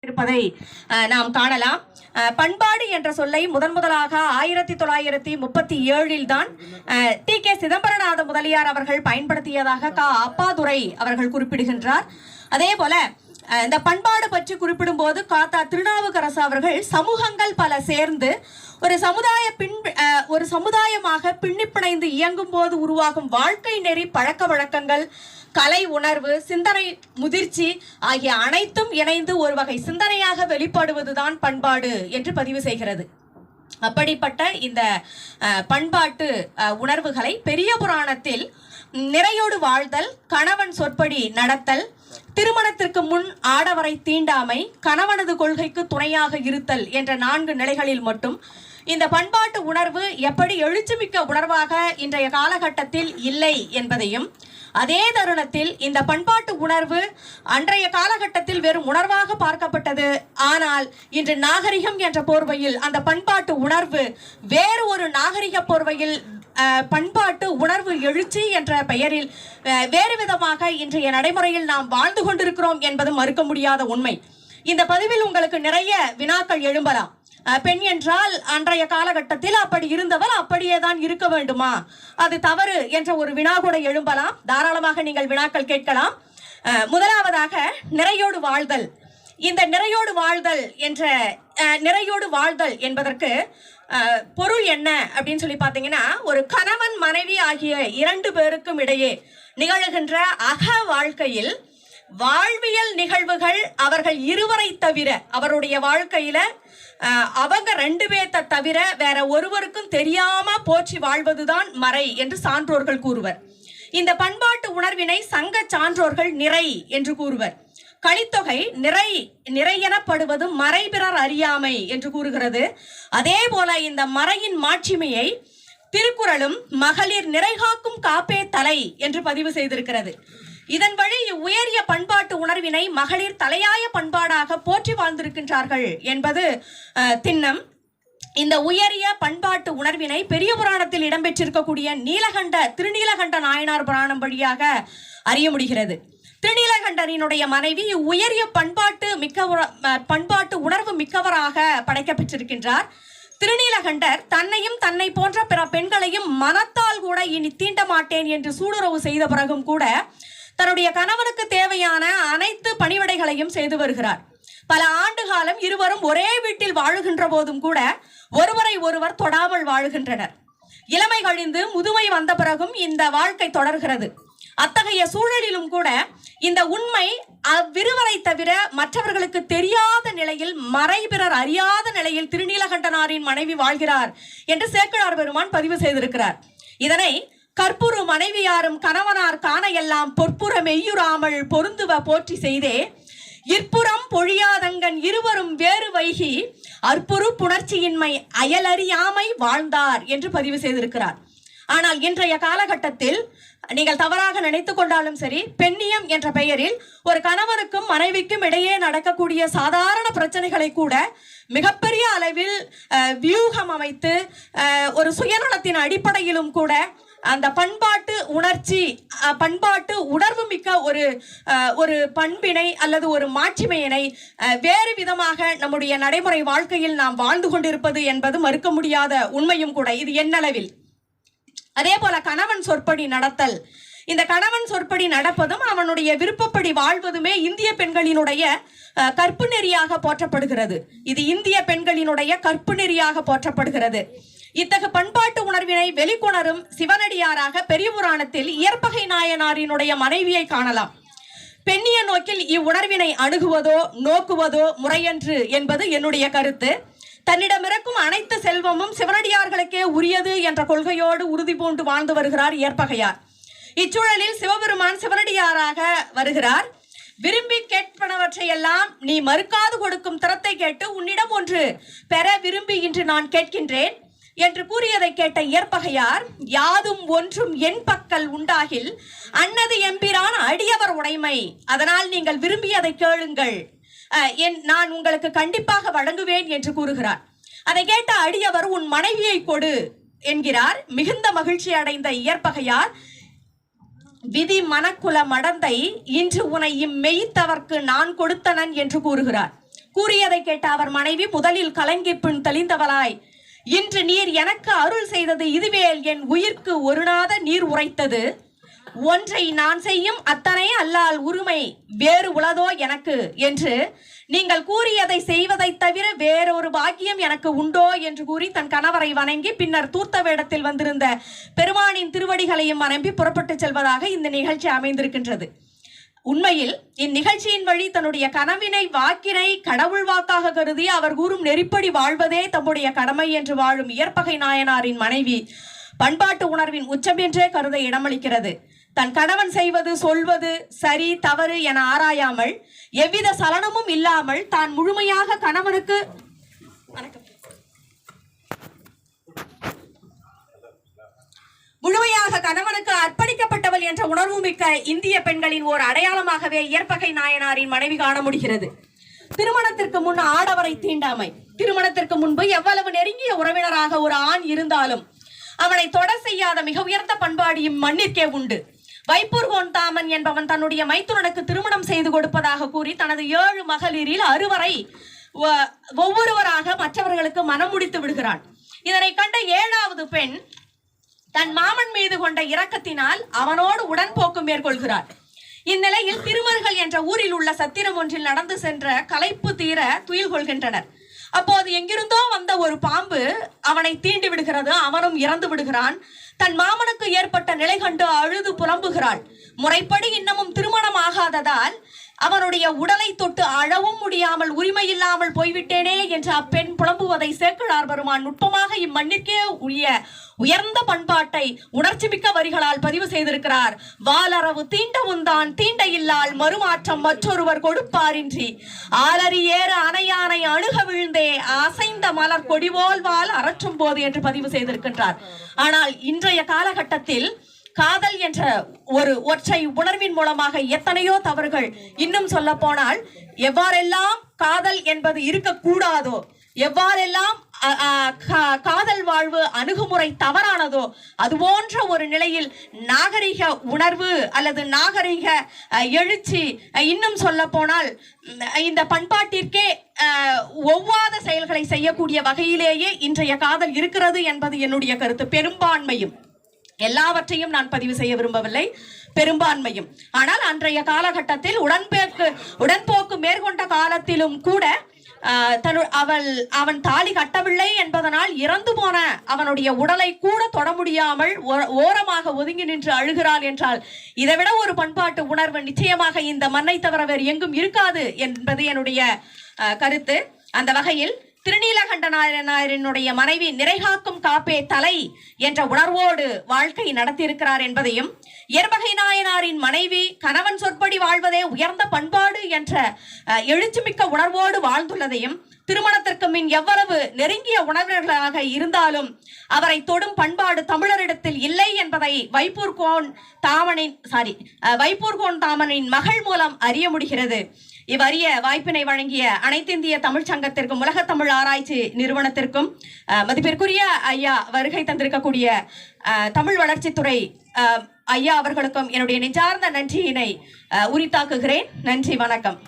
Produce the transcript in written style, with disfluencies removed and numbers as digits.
இருப்பதை நாம் காணலாம். பண்பாடு என்ற சொல்லை முதலாக 1937 தான் டி.கே. சிதம்பரநாத முதலியார் அவர்கள் பயன்படுத்தியதாக அப்பாதுரை அவர்கள் குறிப்பிடுகின்றார். அதே போல இந்த பண்பாடு பற்றி குறிப்பிடும் போது திருநாவுக்கரசு அவர்கள் சமூகங்கள் பல சேர்ந்து ஒரு சமுதாயமாக பின்னிப்பிணைந்து இயங்கும் போது உருவாகும் வாழ்க்கை நெறி பழக்க வழக்கங்கள், கலை உணர்வு, சிந்தனை முதிர்ச்சி ஆகிய அனைத்தும் இணைந்து ஒரு வகை சிந்தனையாக வெளிப்படுவதுதான் பண்பாடு என்று பதிவு செய்கிறது. அப்படிப்பட்ட இந்த பண்பாட்டு உணர்வுகளை பெரிய புராணத்தில் நிறையோடு வாழ்தல், கணவன் சொற்படி நடத்தல், திருமணத்திற்கு முன் ஆடவரை தீண்டாமை, கணவனது கொள்கைக்கு துணையாக இருத்தல் என்ற 4 நிலைகளில் மட்டும் இந்த பண்பாட்டு உணர்வு எப்படி எழுச்சிமிக்க உணர்வாக இன்றைய காலகட்டத்தில் இல்லை என்பதையும், அதே தருணத்தில் இந்த பண்பாட்டு உணர்வு அன்றைய காலகட்டத்தில் வெறும் உணர்வாக பார்க்கப்பட்டது. ஆனால் இன்று நாகரிகம் என்ற போர்வையில் அந்த பண்பாட்டு உணர்வு வேறு ஒரு நாகரிக போர்வையில் பண்பாட்டு உணர்வு எழுச்சி என்ற பெயரில் வேறு விதமாக இன்றைய நடைமுறையில் நாம் வாழ்ந்து கொண்டிருக்கிறோம் என்பது மறுக்க முடியாத உண்மை. இந்த பதிவில் உங்களுக்கு நிறைய வினாக்கள் எழும்பலாம். பெண் என்றால் அன்றைய காலகட்டத்தில் அப்படி இருந்தவர் அப்படியே தான் இருக்க வேண்டுமா, அது தவறு என்ற ஒரு வினா கூட எழும்பலாம். தாராளமாக நீங்கள் வினாக்கள் கேட்கலாம். முதலாவதாக நிறையோடு வாழ்தல். இந்த நிறையோடு வாழ்தல் என்பதற்கு பொருள் என்ன அப்படின்னு சொல்லி பார்த்தீங்கன்னா, ஒரு கணவன் மனைவி ஆகிய 2 பேருக்கும் இடையே நிகழ்கின்ற அக வாழ்க்கையில் வாழ்வியல் நிகழ்வுகள் அவர்கள் இருவரை தவிர, அவருடைய வாழ்க்கையில அவங்க 2 பேர்த்த தவிர வேற ஒருவருக்கும் தெரியாம போற்றி வாழ்வதுதான் மறை என்று சான்றோர்கள் கூறுவர். இந்த பண்பாட்டு உணர்வினை சங்க சான்றோர்கள் நிறை என்று கூறுவர். கலித்தொகை நிறை எனப்படுவது மறை பிறர் அறியாமை என்று கூறுகிறது. அதே போல இந்த மறையின் மாட்சிமையை திருக்குறளும் மகளிர் நிறைகாக்கும் காப்பே தலை என்று பதிவு செய்திருக்கிறது. இதன் வழி உயரிய பண்பாட்டு உணர்வினை மகளிர் தலையாய பண்பாடாக போற்றி வாழ்ந்திருக்கின்றார்கள் என்பது திண்ணம். இந்த உயரிய பண்பாட்டு உணர்வினை பெரிய புராணத்தில் இடம்பெற்றிருக்கக்கூடிய திருநீலகண்ட நாயனார் புராணம் வழியாக அறிய முடிகிறது. திருநீலகண்டனினுடைய மனைவி உயரிய பண்பாட்டு உணர்வு மிக்கவராக படைக்கப்பட்டிருக்கின்றார். திருநீலகண்டர் தன்னையும் தன்னை போன்ற பிற பெண்களையும் மனத்தால் கூட இனி தீண்ட மாட்டேன் என்று சூடுறவு செய்த பிறகும் கூட தன்னுடைய கணவனுக்கு தேவையான அனைத்து பணிவிடைகளையும் செய்து வருகிறார். பல ஆண்டு காலம் இருவரும் ஒரே வீட்டில் வாழுகின்ற போதும் கூட ஒருவரை ஒருவர் தொடாமல் வாழுகின்றனர். இளமை கழிந்து முதுமை வந்த பிறகும் இந்த வாழ்க்கை தொடர்கிறது. அத்தகைய சூழலிலும் கூட இந்த உண்மை அவ்விருவரை தவிர மற்றவர்களுக்கு தெரியாத நிலையில், மறை பிறர் அறியாத நிலையில் திருநீலகண்டனாரின் மனைவி வாழ்கிறார் என்று சேக்கிழார் பெருமான் பதிவு செய்திருக்கிறார். இதனை கற்புறு மனைவியாரும் கணவனார் காண எல்லாம் பொற்புற மெய்யுறாமல் பொருந்துவ போற்றி செய்தே இற்புறம் பொழியாதங்கன் இருவரும் வேறு வைகி அற்புறு புணர்ச்சியின்மை அயலறியாமை வாழ்ந்தார் என்று பதிவு செய்திருக்கிறார். ஆனால் இன்றைய காலகட்டத்தில் நீங்கள் தவறாக நினைத்து கொண்டாலும் சரி, பெண்ணியம் என்ற பெயரில் ஒரு கணவனுக்கும் மனைவிக்கும் இடையே நடக்கக்கூடிய சாதாரண பிரச்சனைகளை கூட மிகப்பெரிய அளவில் வியூகம் அமைத்து ஒரு சுயநலத்தின் அடிப்படையிலும் கூட அந்த பண்பாட்டு உணர்வு மிக்க ஒரு பண்பினை அல்லது ஒரு மாட்சிமையினை வேறு விதமாக நம்முடைய நடைமுறை வாழ்க்கையில் நாம் வாழ்ந்து கொண்டிருப்பது என்பது மறுக்க முடியாத உண்மையும் கூட. இது என்னளவில். அதே போல கணவன் சொற்படி நடத்தல். இந்த கணவன் சொற்படி நடப்பதும் அவனுடைய விருப்பப்படி வாழ்வதுமே இந்திய பெண்களினுடைய கற்பு நெறியாக போற்றப்படுகிறது. இது இந்திய பெண்களினுடைய கற்பு நெறியாக போற்றப்படுகிறது. இத்தகைய பண்பாட்டு உணர்வினை வெளிக்கொணரும் சிவனடியாராக பெரிய புராணத்தில் இயற்பகை நாயனாரினுடைய மனைவியை காணலாம். பெண்ணிய நோக்கில் இவ்வுணர்வினை அணுகுவதோ நோக்குவதோ முறையன்று என்பது என்னுடைய கருத்து. தன்னிடமிருக்கும் அனைத்து செல்வமும் சிவனடியார்களுக்கே உரியது என்ற கொள்கையோடு உறுதி பூண்டு வாழ்ந்து வருகிறார் இயற்பகையார். இச்சூழலில் சிவபெருமான் சிவனடியாராக வருகிறார். விரும்பி கேட்பனவற்றையெல்லாம் நீ மறுக்காது கொடுக்கும் திறத்தை கேட்டு உன்னிடம் ஒன்று பெற விரும்பி இன்று நான் கேட்கின்றேன் என்று கூறியதை கேட்ட இயற்பகையார், யாதும் ஒன்றும் என் பக்கல் உண்டாகில் அன்னது எம்பிரான் அடியவர் உடைமை, அதனால் நீங்கள் விரும்பியதை கேளுங்கள், நான் உங்களுக்கு கண்டிப்பாக வழங்குவேன் என்று கூறுகிறார். அதை கேட்ட அடியவர், உன் மனைவியை கொடு என்கிறார். மிகுந்த மகிழ்ச்சி அடைந்த இயற்பகையார், விதி மனக்குல மடந்தை இன்று உனை இம்மெய்த்தவர்க்கு நான் கொடுத்தனன் என்று கூறுகிறார். கூறியதை கேட்ட அவர் மனைவி முதலில் கலங்கி பின் தெளிந்தவளாய், இன்று நீர் எனக்கு அருள் செய்தது இதுவேல், என் உயிர்க்கு ஒரு நாத நீர் உரைத்தது. ஒன்றை நான் செய்யும் அத்தனை அல்லால் உரிமை வேறு உளதோ எனக்கு என்று நீங்கள் கூறியதை செய்வதை தவிர வேறொரு பாக்கியம் எனக்கு உண்டோ என்று கூறி தன் கணவரை வணங்கி பின்னர் தூர்த்த வேடத்தில் வந்திருந்த பெருமானின் திருவடிகளையும் வணங்கி புறப்பட்டு செல்வதாக இந்த நிகழ்ச்சி அமைந்திருக்கின்றது. உண்மையில் இந்நிகழ்ச்சியின் வழி தன்னுடைய கனவினை வாக்கினை கடவுள் வாக்காக கருதி அவர் கூறும் நெறிப்படி வாழ்வதே தம்முடைய கடமை என்று வாழும் இயற்பகை நாயனாரின் மனைவி பண்பாட்டு உணர்வின் உச்சம் என்றே கருத இடமளிக்கிறது. தன் கணவன் செய்வது சொல்வது சரி தவறு என ஆராயாமல் எவ்வித சலனமும் இல்லாமல் தான் முழுமையாக கணவனுக்கு அர்ப்பணிக்கப்பட்டவள் என்ற உணர்வு மிக்க இந்திய பெண்களின் ஓர் அடையாளமாகவே இயற்பகை நாயனாரின் மனைவி காண முடிகிறது. திருமணத்திற்கு முன் ஆடவரை தீண்டாமை. திருமணத்திற்கு முன்பு எவ்வளவு நெருங்கிய உறவினராக ஒரு ஆண் இருந்தாலும் அவனை தொட செய்யாத மிக உயர்ந்த பண்பாடு இம்மண்ணிற்கே உண்டு. வைப்பூர்கோன் தாமன் என்பவன் தன்னுடைய மைத்துனனுக்கு திருமணம் செய்து கொடுப்பதாக கூறி தனது 7 மகளிரில் 6வரை ஒவ்வொருவராக மற்றவர்களுக்கு மனம் முடித்து விடுகிறான். இதனை கண்ட 7வது பெண் தன் மாமன் மீது கொண்ட இரக்கத்தினால் அவனோடு உடன்போக்கு மேற்கொள்கிறார். இந்நிலையில் திருமருகல் என்ற ஊரில் உள்ள சத்திரம் ஒன்றில் நடந்து சென்ற களைப்பு தீர துயில் கொள்கின்றனர். அப்போது எங்கிருந்தோ வந்த ஒரு பாம்பு அவனை தீண்டி விடுகிறது. அவனும் இறந்து விடுகிறான். தன் மாமனுக்கு ஏற்பட்ட நிலை கண்டு அழுது புலம்புகிறாள். முறைப்படி இன்னமும் திருமணம் ஆகாததால் அவனுடைய உடலை தொட்டு அழவும் முடியாமல் உரிமை இல்லாமல் போய்விட்டேனே என்று அப்பெண் புலம்புவதை சேக்கிழார் பெருமான் நுட்பமாக இம்மண்ணிற்கே உயர்ந்த பண்பாட்டை உணர்ச்சிமிக்க வரிகளால் பதிவு செய்திருக்கிறார். வாலறவு தீண்டவும் தான் தீண்ட இல்லால் மறுமாற்றம் மற்றொருவர் கொடுப்பாரின்றி ஆலறி ஏற அணையானை அணுக விழுந்தே அசைந்த மலர் கொடிவோல் வால் அறற்றும் போது என்று பதிவு செய்திருக்கின்றார். ஆனால் இன்றைய காலகட்டத்தில் காதல் என்ற ஒரு ஒற்றை உணர்வின் மூலமாக எத்தனையோ தவறுகள், இன்னும் சொல்ல போனால் எவ்வாறெல்லாம் காதல் என்பது இருக்கக்கூடாதோ, எவ்வாறெல்லாம் காதல் வாழ்வு அணுகுமுறை தவறானதோ அது போன்ற ஒரு நிலையில் நாகரிக உணர்வு அல்லது நாகரிக எழுச்சி, இன்னும் சொல்ல போனால் இந்த பண்பாட்டிற்கே ஒவ்வாத செயல்களை செய்யக்கூடிய வகையிலேயே இன்றைய காதல் இருக்கிறது என்பது என்னுடைய கருத்து. பெரும்பான்மையும், எல்லாவற்றையும் நான் பதிவு செய்ய விரும்பவில்லை, பெரும்பான்மையும். ஆனால் அன்றைய காலகட்டத்தில் உடன்போக்கு மேற்கொண்ட காலத்திலும் கூட அவன் தாலி கட்டவில்லை என்பதனால் இறந்து போன அவனுடைய உடலை கூட தொட முடியாமல் ஓரமாக ஒதுங்கி நின்று அழுகிறாள் என்றால் இதைவிட ஒரு பண்பாட்டு உணர்வு நிச்சயமாக இந்த மண்ணை தவிர வேறு எங்கும் இருக்காது என்பது என்னுடைய கருத்து. அந்த வகையில் திருநீலகண்ட நாயனாரினுடைய மனைவி நிறைகாக்கும் காப்பே தலை என்ற உணர்வோடு வாழ்க்கை நடத்தியிருக்கிறார் என்பதையும், இயற்பகை நாயனாரின் மனைவி கணவன் சொற்படி வாழ்வதே உயர்ந்த பண்பாடு என்ற எழுச்சிமிக்க உணர்வோடு வாழ்ந்துள்ளதையும், திருமணத்திற்கு முன் எவ்வளவு நெருங்கிய உணர்வர்களாக இருந்தாலும் அவரை தொடும் பண்பாடு தமிழரிடத்தில் இல்லை என்பதை வைப்பூர்கோன் தாமனின் மகள் மூலம் அறிய முடிகிறது. இவ்வறிய வாய்ப்பினை வழங்கிய அனைத்திந்திய தமிழ் சங்கத்திற்கும் உலக தமிழ் ஆராய்ச்சி நிறுவனத்திற்கும் மதிப்பிற்குரிய ஐயா வருகை தந்திருக்கக்கூடிய தமிழ் வளர்ச்சித்துறை ஐயா அவர்களுக்கும் என்னுடைய நெஞ்சார்ந்த நன்றியினை உரித்தாக்குகிறேன். நன்றி, வணக்கம்.